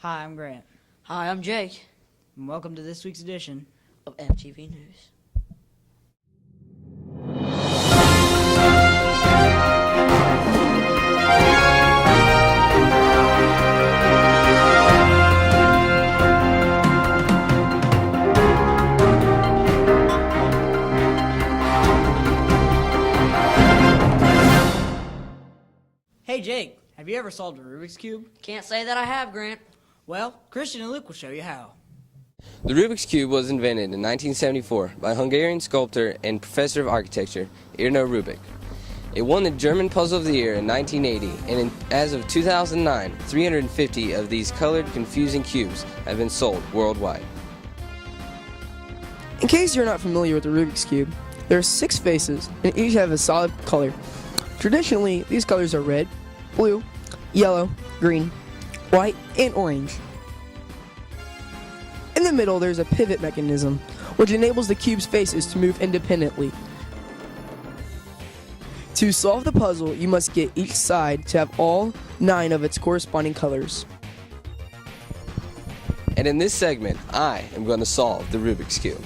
Hi, I'm Grant, Hi, I'm Jake and welcome to this week's edition. of MTV News. Hey Jake, have you ever solved a Rubik's Cube? Can't say that I have, Grant. Well, Christian and Luke will show you how. The Rubik's Cube was invented in 1974 by Hungarian sculptor and professor of architecture Irna Rubik. It won the German Puzzle of the Year in 1980, and as of 2009, 350 of these colored, confusing cubes have been sold worldwide. In case you're not familiar with the Rubik's Cube, there are 6 faces, and each have a solid color. Traditionally, these colors are red, blue, yellow, green, white, and orange. In the middle, there's a pivot mechanism, which enables the cube's faces to move independently. To solve the puzzle, you must get each side to have all 9 of its corresponding colors. And in this segment, I am going to solve the Rubik's Cube.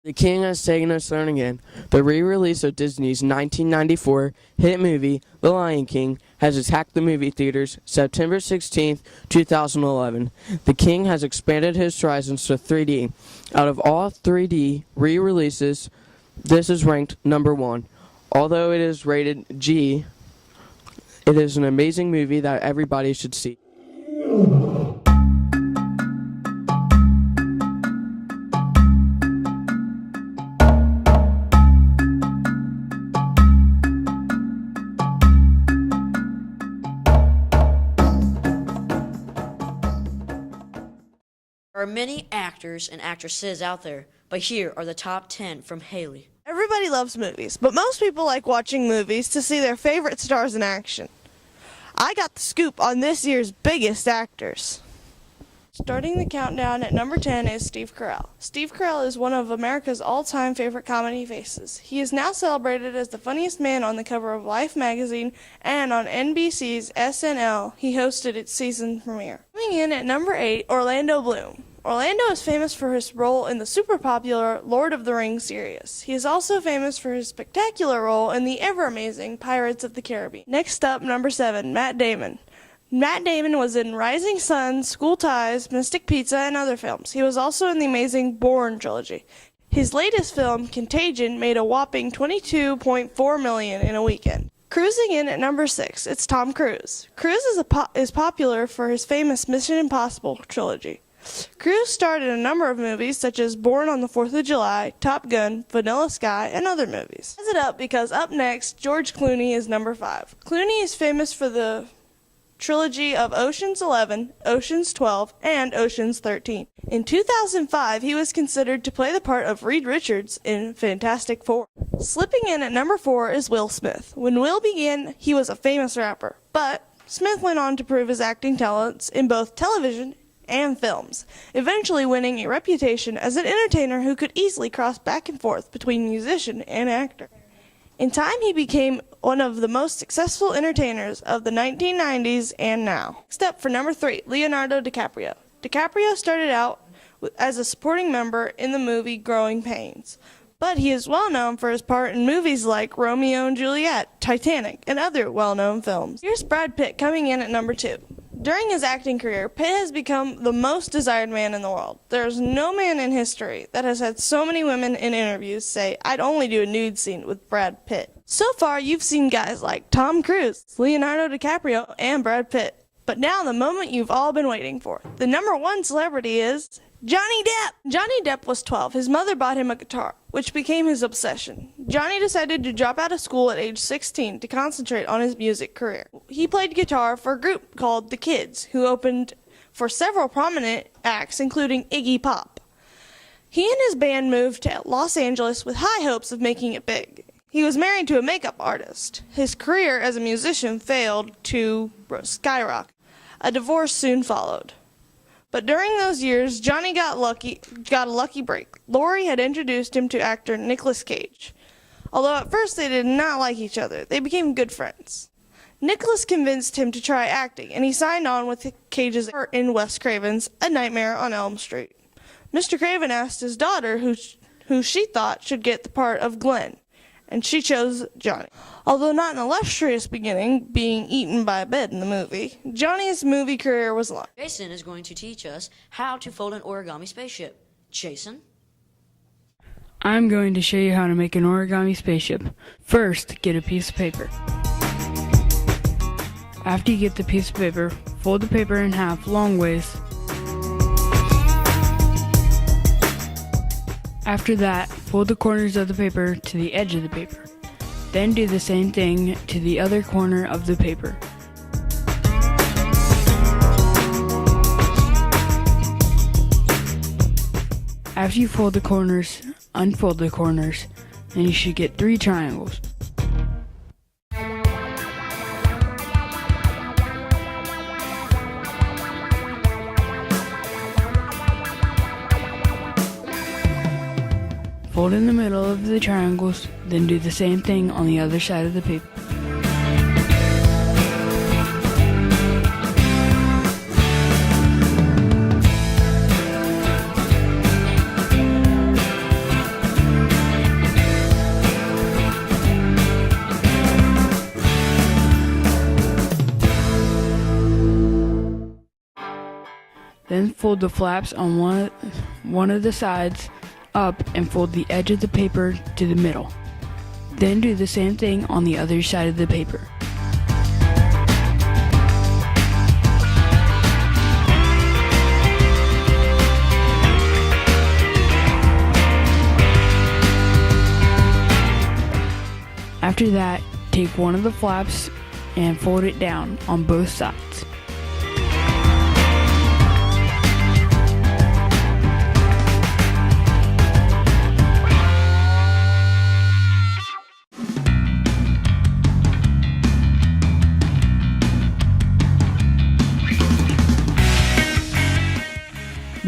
The King has taken his throne again. The re-release of Disney's 1994 hit movie, The Lion King, has attacked the movie theaters September 16th, 2011. The King has expanded his horizons to 3D. Out of all 3D re-releases, this is ranked number 1. Although it is rated G, it is an amazing movie that everybody should see. There are many actors and actresses out there, but here are the top 10 from Haley. Everybody loves movies, but most people like watching movies to see their favorite stars in action. I got the scoop on this year's biggest actors. Starting the countdown at number 10 is Steve Carell. Steve Carell is one of America's all-time favorite comedy faces. He is now celebrated as the funniest man on the cover of Life magazine, and on NBC's SNL, he hosted its season premiere. Coming in at number 8, Orlando Bloom. Orlando is famous for his role in the super popular Lord of the Rings series. He is also famous for his spectacular role in the ever-amazing Pirates of the Caribbean. Next up, number 7, Matt Damon. Matt Damon was in Rising Sun, School Ties, Mystic Pizza, and other films. He was also in the amazing Bourne trilogy. His latest film, Contagion, made a whopping $22.4 million in a weekend. Cruising in at number 6, it's Tom Cruise. Cruise is popular for his famous Mission Impossible trilogy. Cruise starred in a number of movies such as Born on the 4th of July, Top Gun, Vanilla Sky, and other movies. Rise it up because up next, George Clooney is number 5. Clooney is famous for the trilogy of Ocean's 11, Ocean's 12, and Ocean's 13. In 2005, he was considered to play the part of Reed Richards in Fantastic Four. Slipping in at number 4 is Will Smith. When Will began, he was a famous rapper, but Smith went on to prove his acting talents in both television and films, eventually winning a reputation as an entertainer who could easily cross back and forth between musician and actor. In time, he became one of the most successful entertainers of the 1990s and now. Next up for number 3, Leonardo DiCaprio. DiCaprio started out as a supporting member in the movie Growing Pains, but he is well known for his part in movies like Romeo and Juliet, Titanic, and other well-known films. Here's Brad Pitt coming in at number 2. During his acting career, Pitt has become the most desired man in the world. There is no man in history that has had so many women in interviews say, "I'd only do a nude scene with Brad Pitt." So far, you've seen guys like Tom Cruise, Leonardo DiCaprio, and Brad Pitt. But now the moment you've all been waiting for. The number 1 celebrity is Johnny Depp. Johnny Depp was 12. His mother bought him a guitar, which became his obsession. Johnny decided to drop out of school at age 16 to concentrate on his music career. He played guitar for a group called The Kids, who opened for several prominent acts, including Iggy Pop. He and his band moved to Los Angeles with high hopes of making it big. He was married to a makeup artist. His career as a musician failed to skyrocket. A divorce soon followed. But during those years, Johnny got a lucky break. Laurie had introduced him to actor Nicolas Cage. Although at first they did not like each other, they became good friends. Nicolas convinced him to try acting, and he signed on with Cage's part in Wes Craven's A Nightmare on Elm Street. Mr. Craven asked his daughter who she thought should get the part of Glenn, and she chose Johnny. Although not an illustrious beginning, being eaten by a bed in the movie, Johnny's movie career was long. Jason is going to teach us how to fold an origami spaceship. Jason? I'm going to show you how to make an origami spaceship. First, get a piece of paper. After you get the piece of paper, fold the paper in half long ways. After that, fold the corners of the paper to the edge of the paper. Then do the same thing to the other corner of the paper. After you fold the corners, unfold the corners, and you should get 3 triangles. Fold in the middle of the triangles, then do the same thing on the other side of the paper. Then fold the flaps on one of the sides up and fold the edge of the paper to the middle. Then do the same thing on the other side of the paper. After that, take one of the flaps and fold it down on both sides.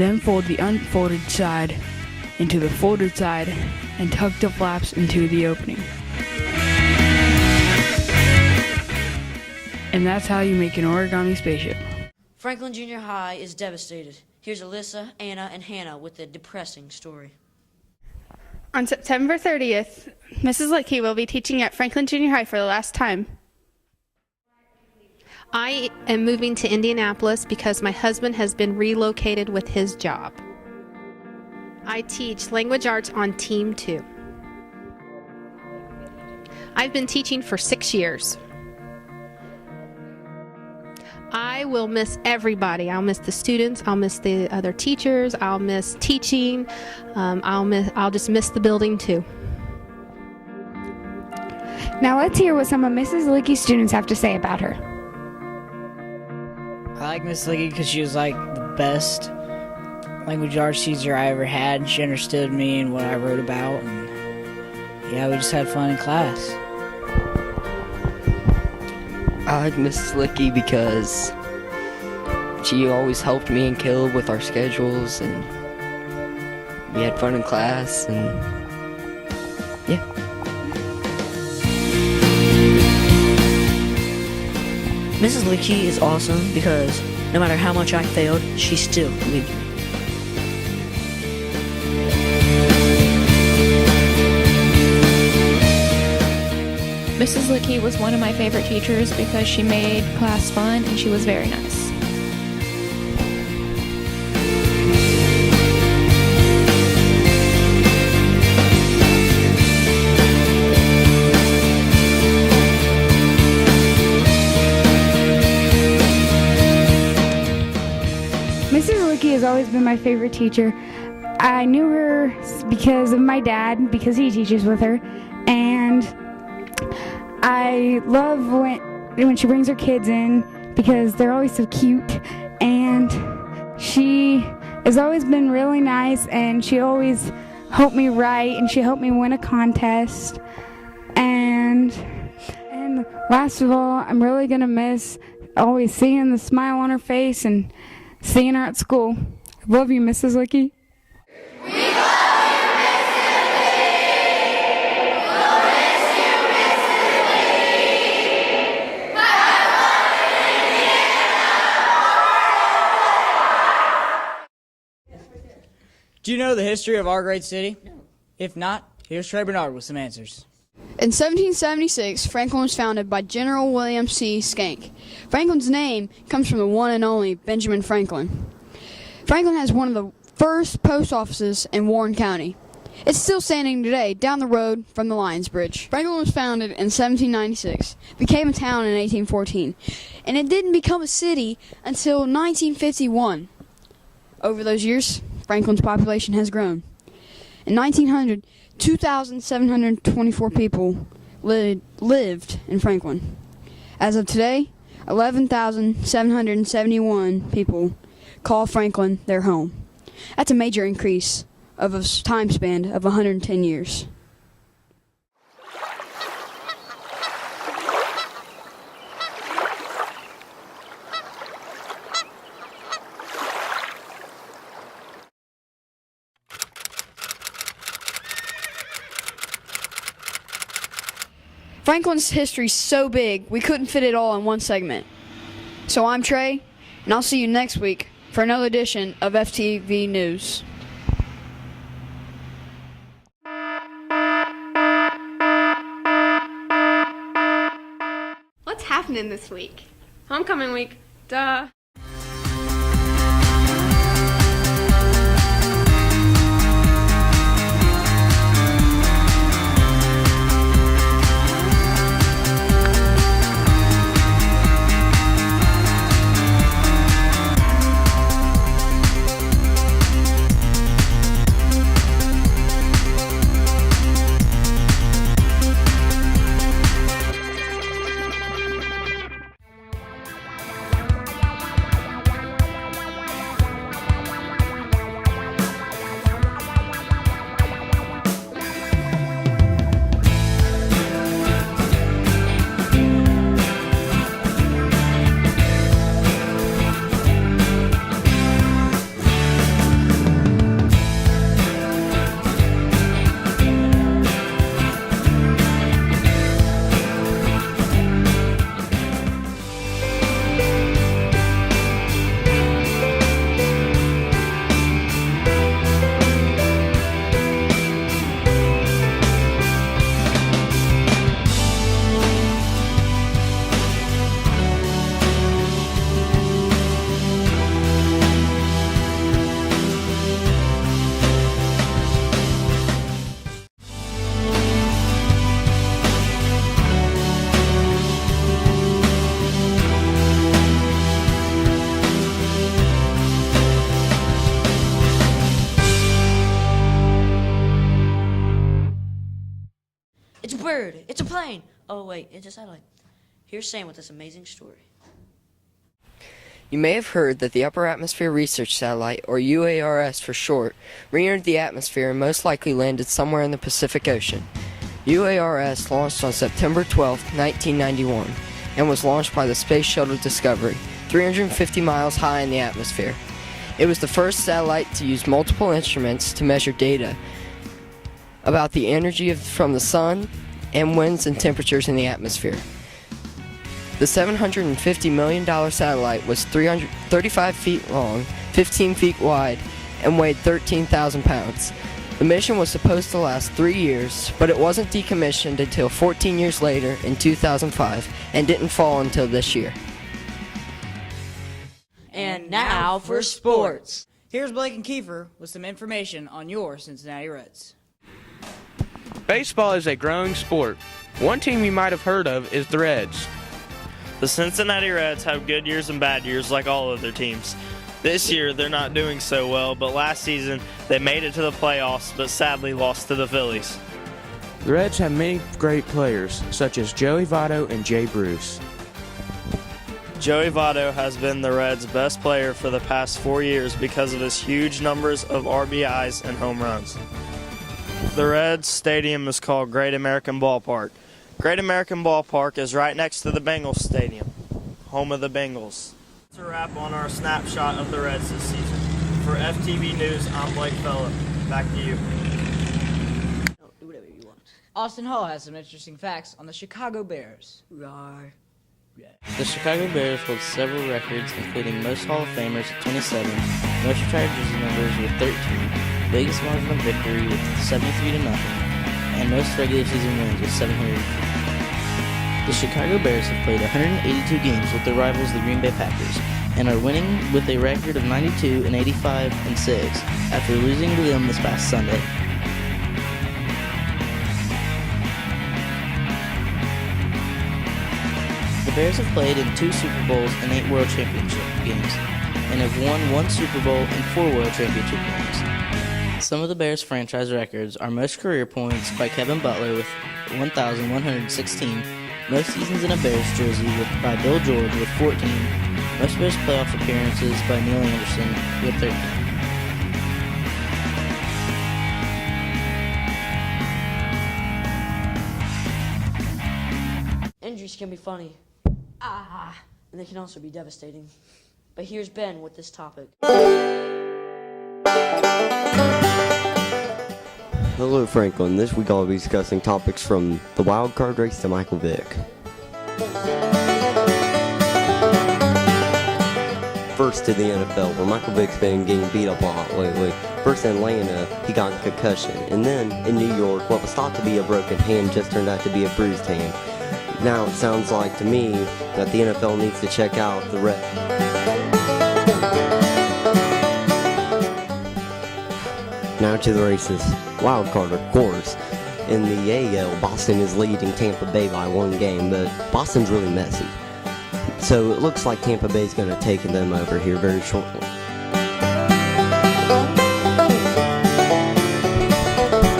Then fold the unfolded side into the folded side and tuck the flaps into the opening. And that's how you make an origami spaceship. Franklin Junior High is devastated. Here's Alyssa, Anna, and Hannah with a depressing story. On September 30th, Mrs. Lickey will be teaching at Franklin Junior High for the last time. I am moving to Indianapolis because my husband has been relocated with his job. I teach language arts on Team 2. I've been teaching for 6 years. I will miss everybody. I'll miss the students. I'll miss the other teachers. I'll miss teaching. I'll just miss the building too. Now let's hear what some of Mrs. Lickey's students have to say about her. I like Miss Licky because she was like the best language arts teacher I ever had. She understood me and what I wrote about, and yeah, we just had fun in class. I like Mrs. Licky because she always helped me and Caleb with our schedules, and we had fun in class, and yeah. Mrs. Licky is awesome because no matter how much I failed, she still believed in me. Mrs. Lickey was one of my favorite teachers because she made class fun and she was very nice. Mrs. Lickey has always been my favorite teacher. I knew her because of my dad, because he teaches with her, and I love when she brings her kids in because they're always so cute, and she has always been really nice, and she always helped me write, and she helped me win a contest, and last of all, I'm really going to miss always seeing the smile on her face and seeing her at school. I love you, Mrs. Lickey. Do you know the history of our great city? No. If not, here's Trey Bernard with some answers. In 1776, Franklin was founded by General William C. Schenck. Franklin's name comes from the one and only Benjamin Franklin. Franklin has one of the first post offices in Warren County. It's still standing today down the road from the Lions Bridge. Franklin was founded in 1796, became a town in 1814, and it didn't become a city until 1951. Over those years, Franklin's population has grown. In 1900, 2,724 people lived in Franklin. As of today, 11,771 people call Franklin their home. That's a major increase of a time span of 110 years. Franklin's history is so big, we couldn't fit it all in one segment. So I'm Trey, and I'll see you next week for another edition of FTV News. What's happening this week? Homecoming week. Duh. bird. It's a plane. Oh, wait, it's a satellite. Here's Sam with this amazing story. You may have heard that the Upper Atmosphere Research Satellite, or UARS for short, re-entered the atmosphere and most likely landed somewhere in the Pacific Ocean. UARS launched on September 12, 1991, and was launched by the Space Shuttle Discovery, 350 miles high in the atmosphere. It was the first satellite to use multiple instruments to measure data about the energy from the sun and winds and temperatures in the atmosphere. The $750 million satellite was 35 feet long, 15 feet wide, and weighed 13,000 pounds. The mission was supposed to last 3 years, but it wasn't decommissioned until 14 years later in 2005 and didn't fall until this year. And now for sports. Here's Blake and Kiefer with some information on your Cincinnati Reds. Baseball is a growing sport. One team you might have heard of is the Reds. The Cincinnati Reds have good years and bad years like all other teams. This year they're not doing so well, but last season they made it to the playoffs but sadly lost to the Phillies. The Reds have many great players, such as Joey Votto and Jay Bruce. Joey Votto has been the Reds' best player for the past 4 years because of his huge numbers of RBIs and home runs. The Reds Stadium is called Great American Ballpark. Great American Ballpark is right next to the Bengals Stadium, home of the Bengals. That's a wrap on our snapshot of the Reds this season. For FTV News, I'm Blake Fella. Back to you. Do whatever you want. Austin Hall has some interesting facts on the Chicago Bears. Rawr. The Chicago Bears hold several records, including most Hall of Famers with 27, most retired jersey numbers with 13, biggest margin of victory with 73-0, and most regular season wins with 750. The Chicago Bears have played 182 games with their rivals, the Green Bay Packers, and are winning with a record of 92 and 85 and 6 after losing to them this past Sunday. The Bears have played in 2 Super Bowls and 8 World Championship games, and have won 1 Super Bowl and 4 World Championship games. Some of the Bears' franchise records are most career points by Kevin Butler with 1,116, most seasons in a Bears jersey by Bill George with 14, most Bears playoff appearances by Neil Anderson with 13. Injuries can be funny. And they can also be devastating. But here's Ben with this topic. Hello Franklin, this week I'll be discussing topics from the wild card race to Michael Vick. First to the NFL, where Michael Vick's been getting beat up a lot lately. First in Atlanta, he got a concussion. And then in New York, what was thought to be a broken hand just turned out to be a bruised hand. Now it sounds like to me that the NFL needs to check out the Now to the races. Wild card, of course. In the AL, Boston is leading Tampa Bay by 1 game, but Boston's really messy. So it looks like Tampa Bay's going to take them over here very shortly.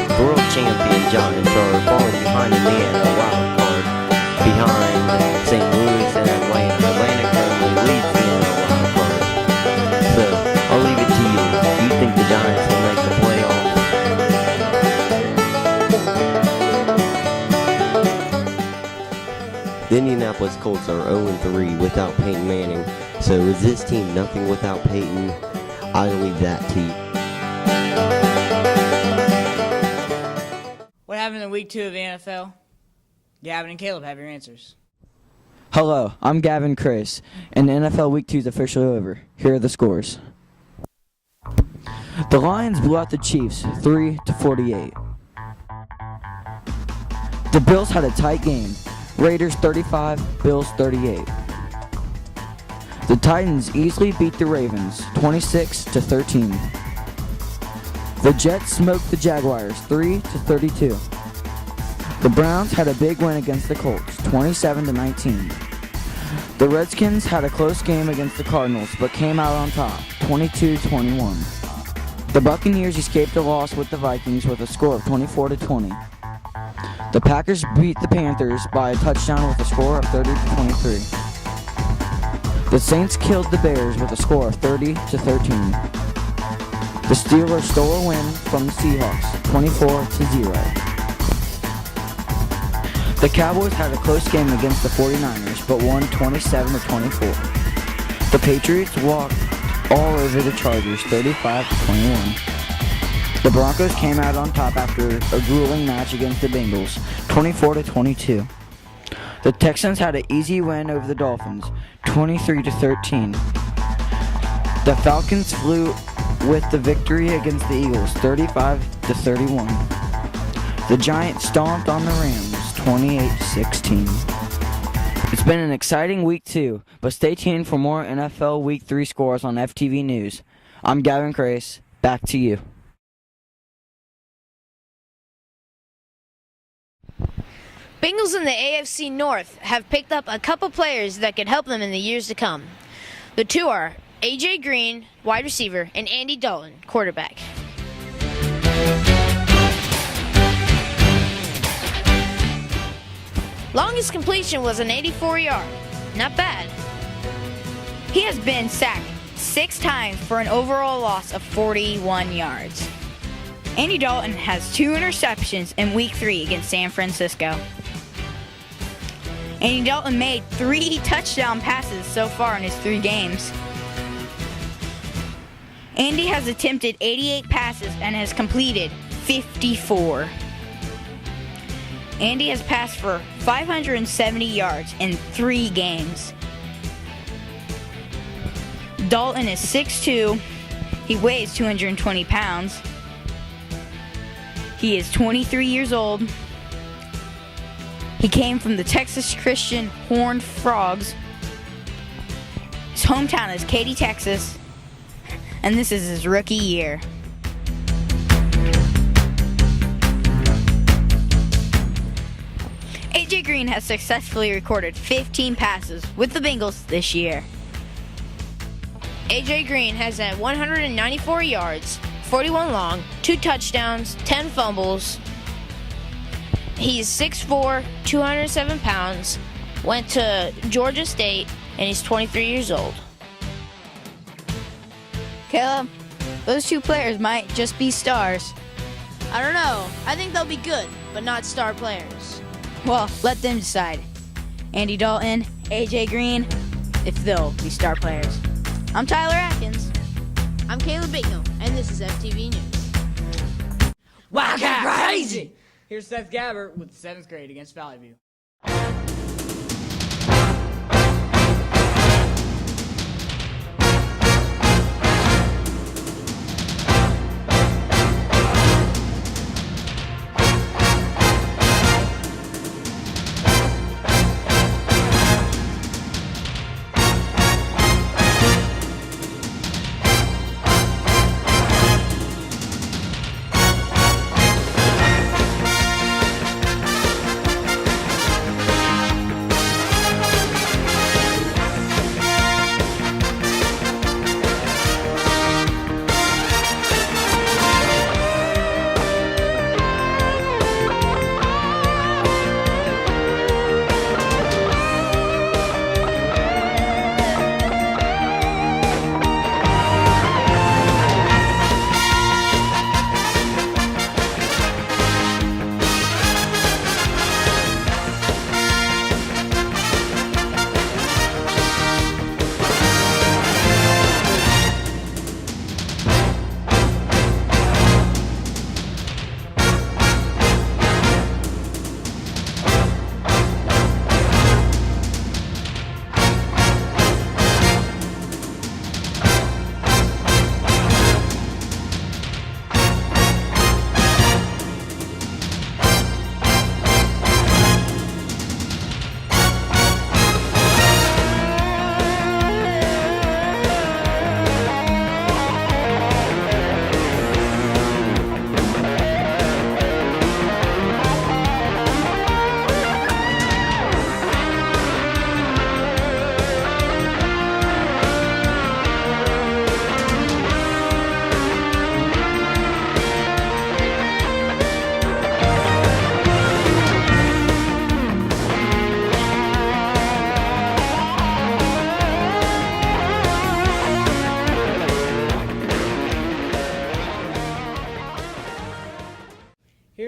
The world champion Giants are falling behind in the NL wild card, behind St. Louis and Atlanta. Atlanta currently leads the NL wild card. So I'll leave it to you. Do you think the Giants will make the playoffs? The Indianapolis Colts are 0-3 without Peyton Manning. So is this team nothing without Peyton? I'll leave that to you. What happened in week 2 of the NFL? Gavin and Caleb have your answers. Hello, I'm Gavin Chris, and NFL Week 2 is officially over. Here are the scores. The Lions blew out the Chiefs 3-48. The Bills had a tight game. Raiders 35, Bills 38. The Titans easily beat the Ravens 26-13. The Jets smoked the Jaguars 3-32. The Browns had a big win against the Colts 27-19. The Redskins had a close game against the Cardinals but came out on top 22-21. The Buccaneers escaped a loss with the Vikings with a score of 24-20. The Packers beat the Panthers by a touchdown with a score of 30-23. The Saints killed the Bears with a score of 30-13. The Steelers stole a win from the Seahawks, 24-0. The Cowboys had a close game against the 49ers, but won 27-24. The Patriots walked all over the Chargers, 35-21. The Broncos came out on top after a grueling match against the Bengals, 24-22. The Texans had an easy win over the Dolphins, 23-13. The Falcons flew with the victory against the Eagles, 35-31. The Giants stomped on the Rams, 28-16. It's been an exciting week 2, but stay tuned for more NFL Week 3 scores on FTV News. I'm Gavin Crace. Back to you. Bengals in the AFC North have picked up a couple players that could help them in the years to come. The two are A.J. Green, wide receiver, and Andy Dalton, quarterback. Longest completion was an 84-yard. Not bad. He has been sacked 6 times for an overall loss of 41 yards. Andy Dalton has 2 interceptions in Week 3 against San Francisco. Andy Dalton made 3 touchdown passes so far in his 3 games. Andy has attempted 88 passes and has completed 54. Andy has passed for 570 yards in 3 games. Dalton is 6'2". He weighs 220 pounds. He is 23 years old. He came from the Texas Christian Horned Frogs. His hometown is Katy, Texas. And this is his rookie year. A.J. Green has successfully recorded 15 passes with the Bengals this year. A.J. Green has had 194 yards, 41 long, 2 touchdowns, 10 fumbles. He's 6'4", 207 pounds, went to Georgia State, and he's 23 years old. Caleb, those 2 players might just be stars. I don't know. I think they'll be good, but not star players. Well, let them decide. Andy Dalton, A.J. Green, if they'll be star players. I'm Tyler Atkins. I'm Caleb Bicknell, and this is FTV News. Wildcat crazy! Here's Seth Gabbert with the 7th grade against Valley View.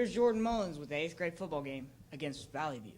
here's Jordan Mullins with the 8th grade football game against Valley View.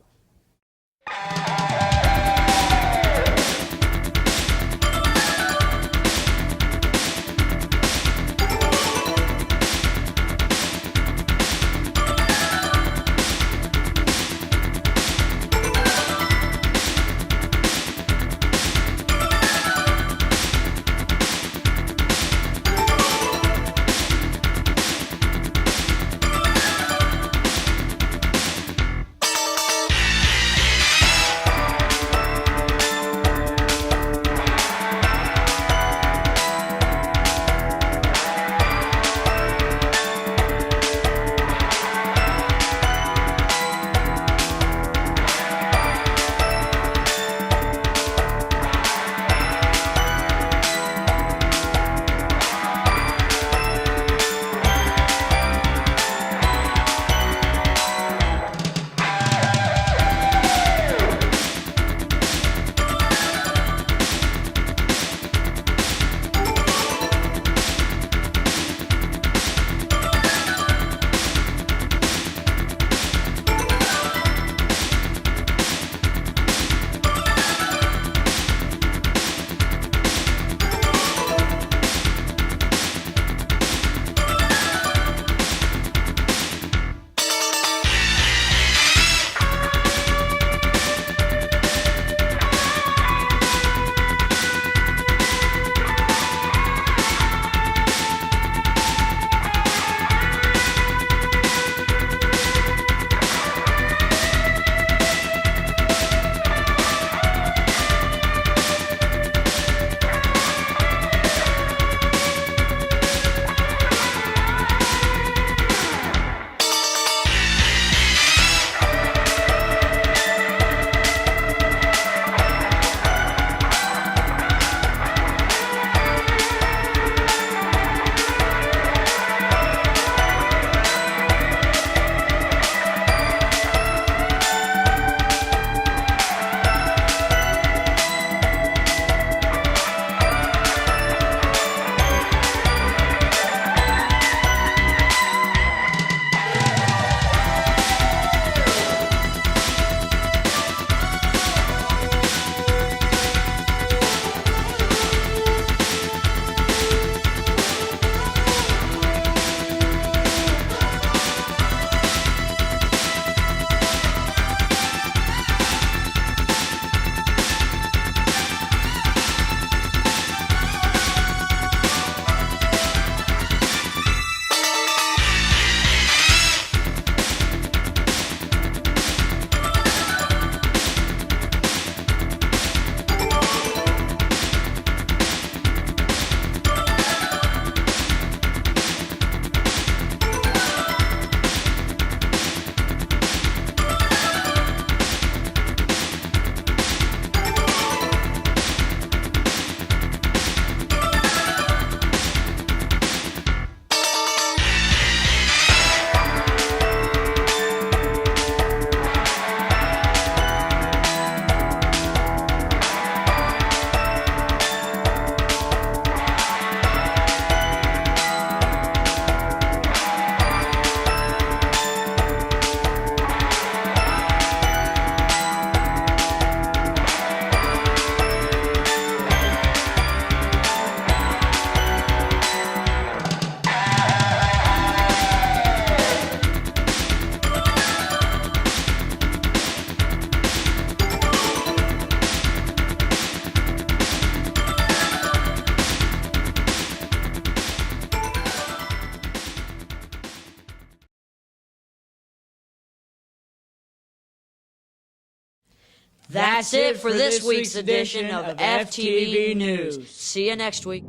That's it for this week's edition of FTV News. See you next week.